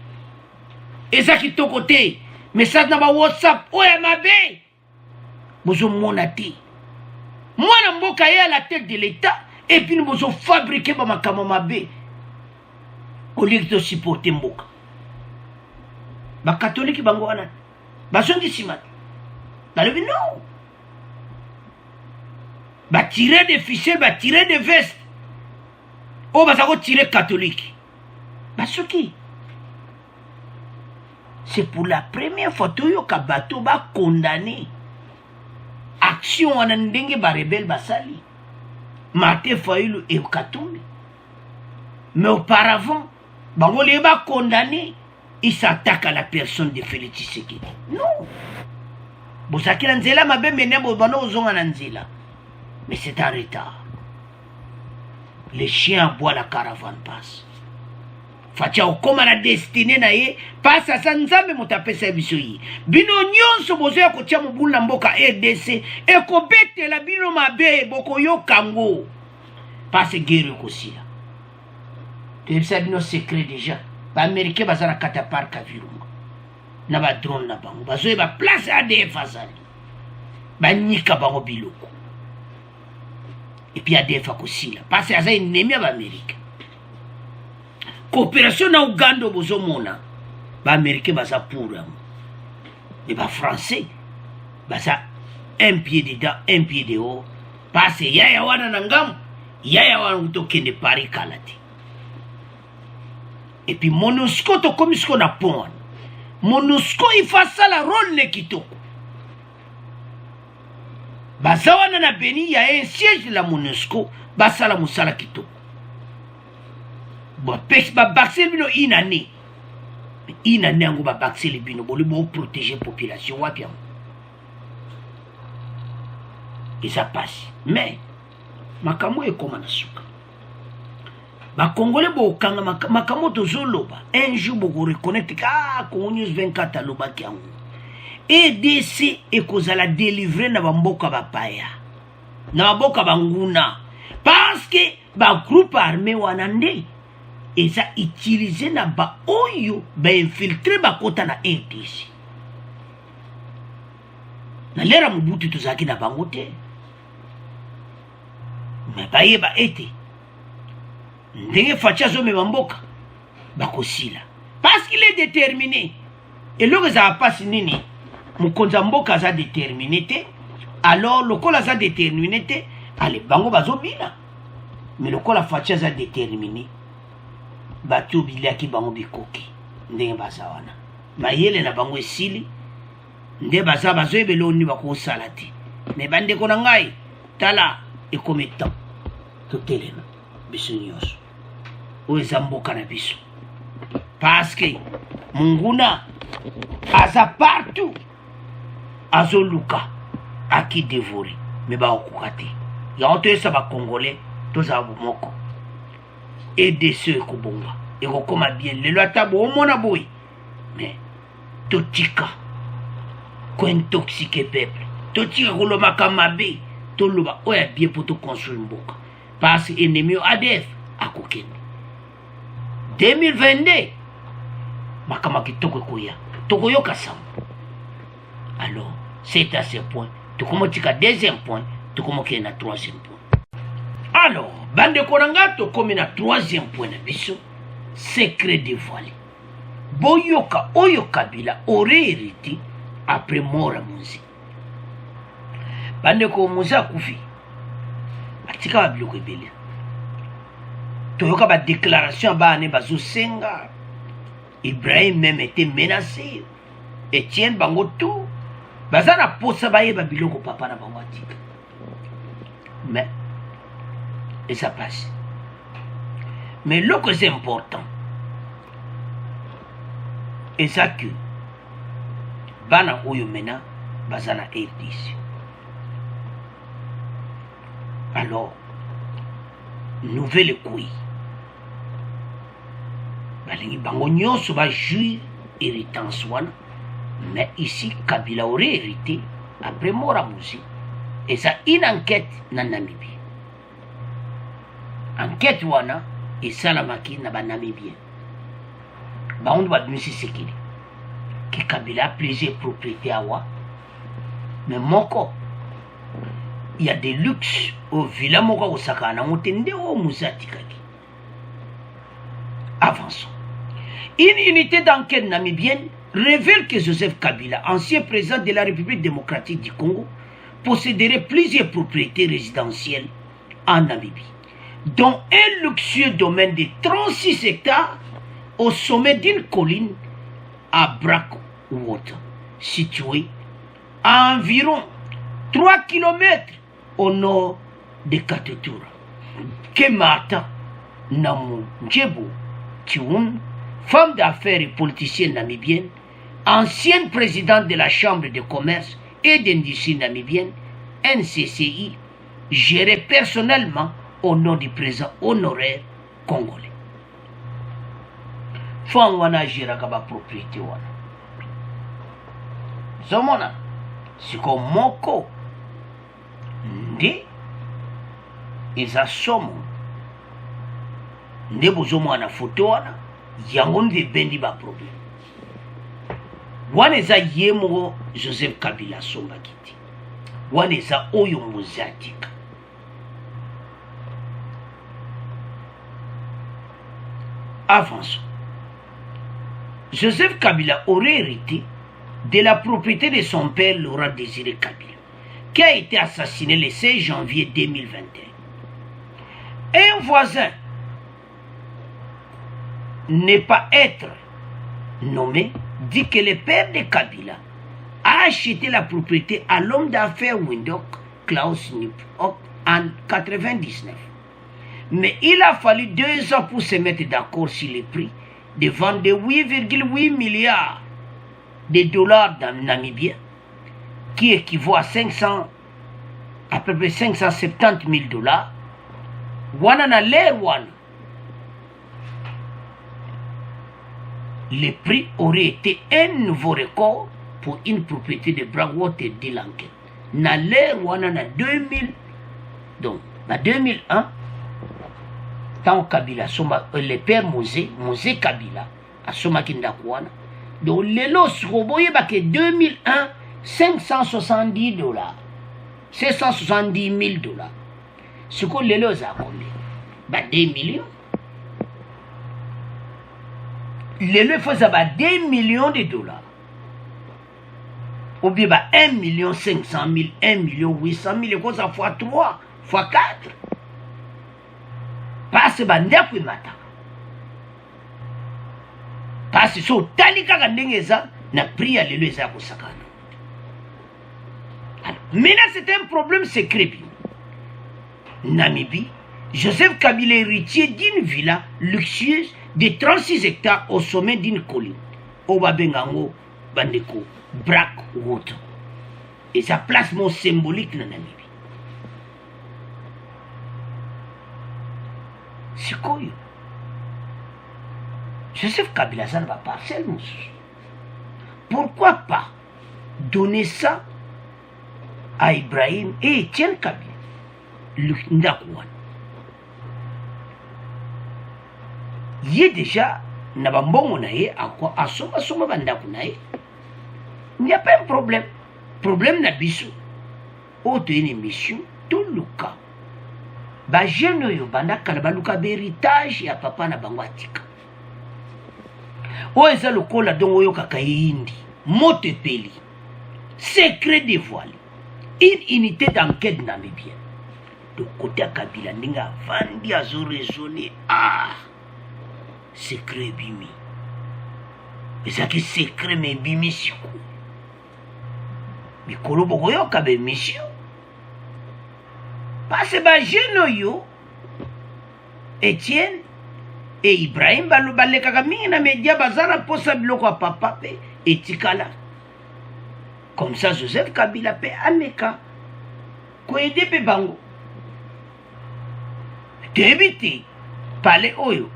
Speaker 1: eza kitoko te message na bawhatsapp oyo ya mabe bozomona te mwana mboka ye à la tête de l'état et puis nous avons fabriqué ba makambo mabe au lieu de supporter mboka ba catholique bango wana bazongi simati balobi non ba tirer des ficelles ba tirer des vestes o ba sako tirer catholique basuki c'est pour la première fois toyo ka bato ba condamné action wana ndenge ba rebelle basali Martin Fayulu et Katumbi. Mais auparavant, bango les ba condamné, il s'attaque à la personne de Félix Tshisekedi. Non. Bosaki na nzela mabe mene bo bano ozonga na nzela. Mais c'est en retard. Les chiens aboient, la caravane passe. Fatia okoma na destinée na ye, passe à sa nzambe motapesa biso yi. Bino nyonso bozo ya kotia mobulu na mboka RDC, ekobetela bino mabe boko yo kango. Passe guerre kosila. Tebisa bino secret déjà. Ba américain bazana katapar ka virunga. Na ba drone na bango. Bazo ba place ADF azali. Ba nyika bango biloko. Et puis ADF akosila. Passe aza ennemi ba américain. Coopération na Uganda bozo mona. Ba américain baza pour yango. Et ba français baza un pied dedans, un pied dehors. Passe yaya wana na ngamu. Yaya wana utokende Paris kalati. Et puis MONUSCO to comme ce qu'on a pon. MONUSCO il fait ça la rôle ne kitoko. Bazawana na Beni il y a un siège de la MONUSCO, basala musala kitoko. Bon pes ba baxel bino inane. Inane ngo ba baxel bino boli bo protéger population wapi. Et ça passe. Mais makambo e koma na suka. Ba Congolais bo kanga makambo to zoloba. Un jour bo reconnaître ka Congo News 24 aloba kiango. EDC ekozala délivrer na bamboka bapaya. Na bamboka banguna. Parce que ba groupe armé wanande eza utiliser na ba oyo ba infiltrer ba kota na RDC. Na lera Mobutu tozaki na bango te. Mais baye ba ete ndenge facha zo me bamboka bakosila parce qu'il est déterminé et le ça passe nini mukonza mboka za déterminé te alors lokola za déterminé te allez bango bazobina mais lokola facha za déterminé batu bilaki bango bikoki ndenge bazawana mayele na bango esili nde baza bazoyebela oni bakosala te mais bandeko na ngai tala ekomi temps totelema biso nyonso oyo eza mboka na biso parce que munguna aza partout azoluka aki dévoré mais baokoka te yango toyesa bacongolais tozala bomoko EDC ekobonga ekokoma bien lelo ata boomona boye mais totika kointoxike peuple totika kolobaka mabe toloba oyo ya bien mpo toconstruire mboka parce que ennemi ADF akokende 2022 makama kitoko ekoya tokoyoka sango. Alors c'est à ce point tokomotika deuxième point tokomokende na troisième point. Alors bandeko na nga tokomi na troisième point na biso secret dévoilé boyoka oyo Kabila aurait hérité après mort à Munzi. Bandeko Munzi akufi atika babiloko ebele toyoka ba déclaration ba ane bazo senga Ibrahim même était menacé Etienne bango tout bazana posa baye ba biloko papa na bango atika mais et ça passe. Mais le que c'est important et ça que bana oyo mena bazana RDC. Alors nouvelle couille balingi bango nyonso bajouir héritance wana. Mais ici Kabila aurait hérité après Moramouzi. Et ça une enquête na Namibie. Enquête wana et salamaki na ba Namibien. Ba on doit monsieur sekili que Kabila a plusieurs propriétés à wa. Mais moko il y a des luxes au villa moko osaka na motende o muzatikaki. Avançons. Une unité d'enquête namibienne révèle que Joseph Kabila, ancien président de la République démocratique du Congo, posséderait plusieurs propriétés résidentielles en Namibie, dont un luxueux domaine de 36 hectares au sommet d'une colline à Blackwater, située à environ 3 km au nord de Katotura. Kemata Namu Djebo Tioun, femme d'affaires et politicienne namibienne, ancienne présidente de la Chambre de commerce et d'industrie namibienne, NCCI, gérée personnellement au nom du président honoraire congolais. Femme wana géré kaba propriété wana. Zomona, siko moko nde eza somo nde bozomona photo wana yango nde bendi ba problème. Wana eza ye moko Joseph Kabila asombaki te. Wana eza oyo mozatika. Avançons. Joseph Kabila aurait hérité de la propriété de son père Laurent Désiré Kabila, qui a été assassiné le 16 janvier 2021. Un voisin ne pas être nommé dit que le père de Kabila a acheté la propriété à l'homme d'affaires Windhoek Klaus Kniphoff en 1999. Mais il a fallu 2 ans pour se mettre d'accord sur le prix de vente de 8,8 milliards de dollars namibiens, qui équivaut à peu près 570 000 dollars. Wana na l'air wana. Le prix aurait été un nouveau record pour une propriété de Blackwater de l'enquête. Na l'air wana na 2000, donc na 2001, tant Kabila soma le père Mosé Kabila a soma kindakwana. Donc les lots roboye ba que 2001 570 dollars, 670 000 dollars. Ce que les lots a combien? Bah 2 millions. Les lots faisaient 2 millions de dollars. Ou bien 1 500 000, 1 800 000, et quoi ça fois 3, fois 4. Parce que c'est mata. Parce que so talika kandengeza na prix à l'élu za kosakana. Maintenant c'est un problème secret. Namibie, Joseph Kabila héritier d'une villa luxueuse de 36 hectares au sommet d'une colline. Obabengango Bandeko Blackwater. Et sa placement symbolique dans Namibie. C'est quoi? Joseph Kabila ça ne va pas seulement. Pourquoi pas donner ça à Ibrahim et Etienne Kabila? Ndakouane. Il y a déjà Nabambongo naye à quoi à soma bandakunaye. Il n'y a pas un problème. Problème nabiso. Autre une émission tout le cas. Ba jeune yo banda kalabaluka héritage ya papa na bangwatika. O eza lokola dongo yo kakaindi. Mote peli. Secret dévoilé. Une unité d'enquête namibienne. De côté à Kabila ninga vandi azo raisonner secret bimi. Mais ça qui secret mais bimi siko. Mais kolo boko yo kabe mission. Parce que jeune yo Etienne et Ibrahim baleka mingi na media bazara posa biloko a papa pe etikala. Comme ça Joseph Kabila pe ameka ko aider pe bango. toyebi parler oyo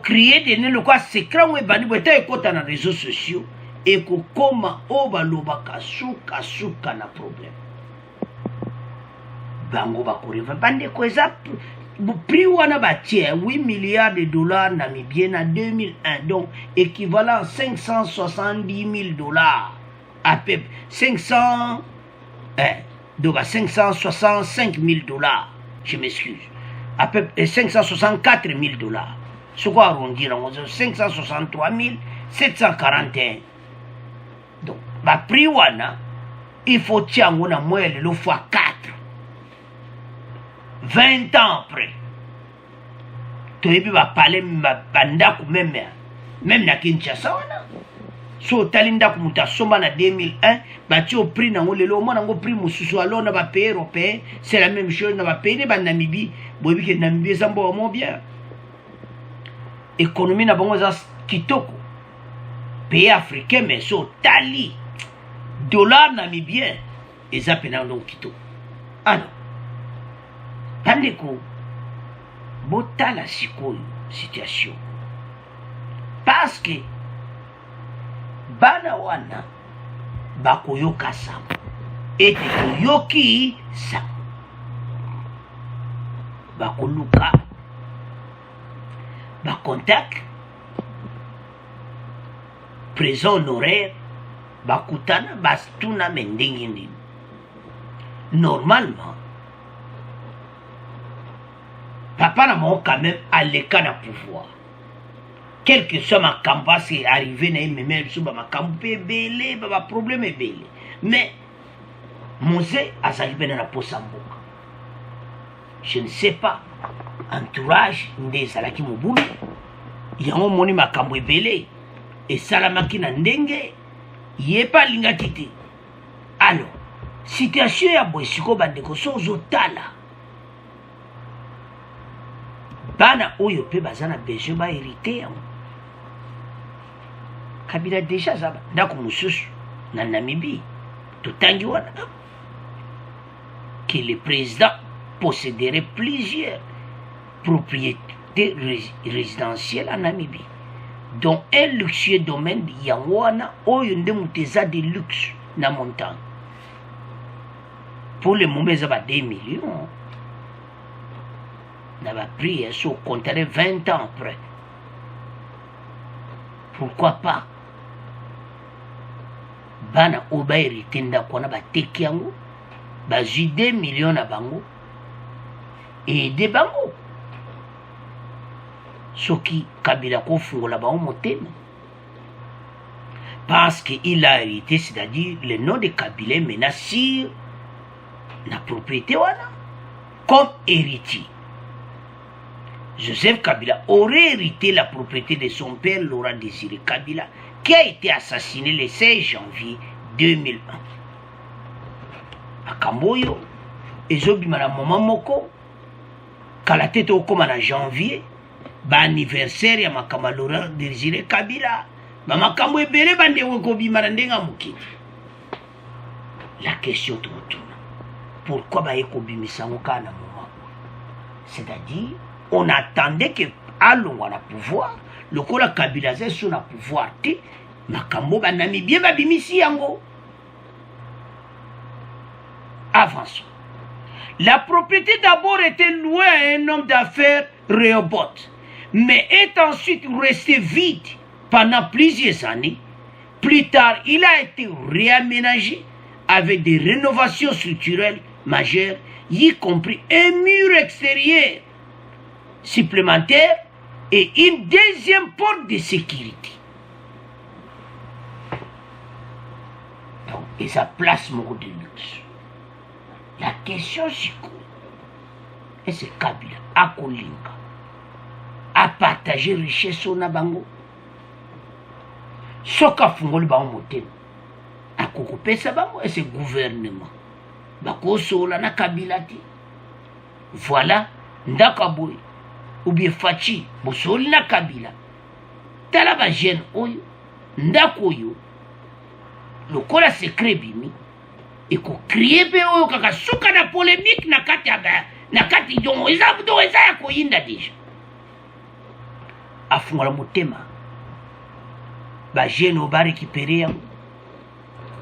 Speaker 1: créer des ne quoi secret ou bandi boita ekota na réseaux sociaux ekokoma o balobaka suka na problème bango bakoreva bande ko eza prix wana batie 8 milliards de dollars namibiens en 2001 donc équivalent 570 000 dollars à peu 565 000 dollars je m'excuse à peu 564 000 dollars ce qu'on arrondir en 563 741 donc ba prix wana il faut tiango na moelle le fois 4 20 ans après toyebi ba parler bandako même na Kinshasa wana so tali ndako muta somba na 2001 bati au prix na lelo mona ngo prix mususu alors na ba pays européen c'est la même chose na ba pays ba Namibie boyebi ke Namibie zambo mo bien économie na bango za kitoko pays africain mais so tali dollar namibien eza pena ndo kitoko alors bandeko botala sikoyo situation parce que bana wana bakoyoka sango ete toyoki sango bakoluka bacontact présent honoraire bakutana bastuna mendenge nini normalement papa na mo quand même aleka na pouvoir quel que soit ma campagne c'est arrivé na même sur ma campagne belé ba problème belé mais Mosé a s'arrivé na posamboka je ne sais pas entourage nde salaki mobulu yango moni makambo ebele esalamaki na ndenge ye pa lingaki te alors situation ya boisiko bandeko so ozotala bana oyo pe bazana besoin ba hérité yango Kabila déjà zaba ndako mususu na Namibie totangi wana que le président posséderait plusieurs propriétés résidentielles en Namibie, dont un luxueux domaine Yangwana ou une de luxe na montagne. Pour le moment, ça va 2 millions. On a pris ça au contraire 20 ans après. Pourquoi pas? Bana oba hérité ndakona ba teki yango ba 2 millions na bango et de bango soki Kabila ko fungola ba motema parce qu'il a hérité, c'est-à-dire le nom de Kabila menacé la propriété wana comme héritier. Joseph Kabila aurait hérité la propriété de son père Laurent Désiré Kabila qui a été assassiné le 16 janvier 2001. À Kamboyo, ezobima na moment moko kala tete okoma na janvier ba anniversaire ya makama Laurent Désiré Kabila ba makambo ebele bande okobima na ndenga mokiti. La question te retourne. Pourquoi ba ekobimisa ngoka na moment? C'est-à-dire on attendait que Alongwa na pouvoir, le kola Kabila zé sur na pouvoir te makambo ba Namibie ba bimisi yango. Avançons. La propriété d'abord était louée à un homme d'affaires Rehoboth, mais est ensuite restée vide pendant plusieurs années. Plus tard, il a été réaménagé avec des rénovations structurelles majeures, y compris un mur extérieur supplémentaire et une deuxième porte de sécurité. Donc, et ça place mon de luxe. La question c'est quoi? Est-ce que Kabila a kolinga a partagé richesse au Nabango? Soka fungoli ba motema a kokopesa bango et ce gouvernement bako sola na Kabila ti. Voilà ndakaboy ou bien fachi bosoli na Kabila tala ba jeune oyo ndako yo lokola secret bimi ekokrie mpe oyo kaka suka na polémique na kati dongo eza ya koyinda deja afungola motema bagene oyo barécupere yango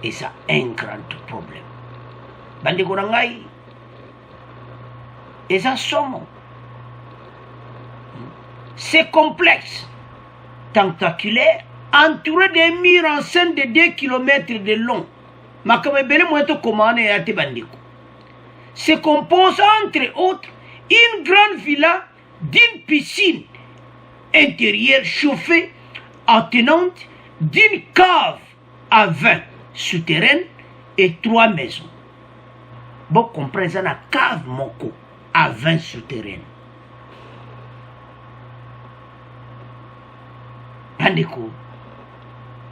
Speaker 1: eza un grand problème bandeko na ngai eza somo c'est complexe tentaculaire entouré de murs en scène de 2 km de long makambo ebele moye tokomana ya te bandeko se compose entre autres une grande villa d'une piscine intérieure chauffée attenante d'une cave à vin souterraine et 3 maisons. Bon, comprenez ça, la cave moko à vin souterraine. Bandeko,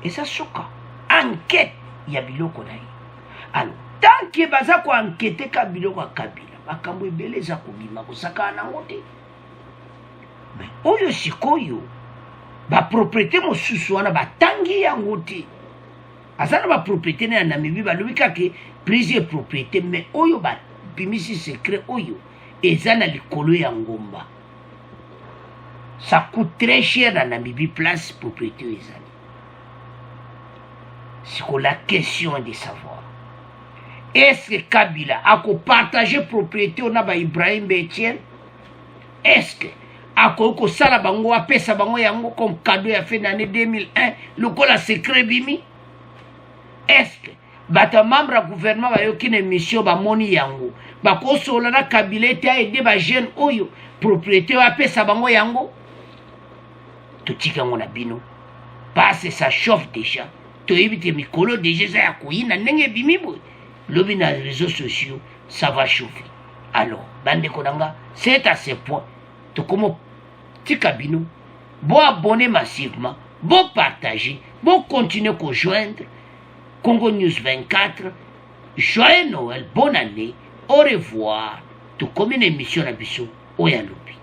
Speaker 1: et ça soka enquête ya biloko na ye. Alors, tant que baza ko enquêter ka biloko ya Kabila, makambo ebele za kobima kosaka nango te. Mais oyo sikoyo ba propriété mosusu wana batangi yango te. Azana ba propriété na Namibie balobi kaka plusieurs propriétés mais oyo ba bimisi secret oyo ezana likolo ya ngomba. Ça coûte très cher dans Namibie place propriété ezali. C'est que la question est de savoir est-ce que Kabila a partagé propriété on a ba Ibrahim Etienne? Est-ce que ako sala bango apesa bango yango comme cadeau ya fait l'année 2001 lokola secret bimi? Est-ce que bata membre du gouvernement ba yoki na mission ba moni yango ba ko sola na Kabila te aider ba jeune oyo propriété apesa bango yango? Totika ngona bino parce ça chauffe déjà to éviter mikolo déjà ça ya koyina ndenge bimi boy lobi na réseaux sociaux ça va chauffer. Alors bande konanga c'est à ce point to comme tika bino bon abonner massivement bon partager bon continuer à joindre Congo News 24. Joyeux Noël, bonne année, au revoir. Tout comme une émission à Bissot, Oyalobi.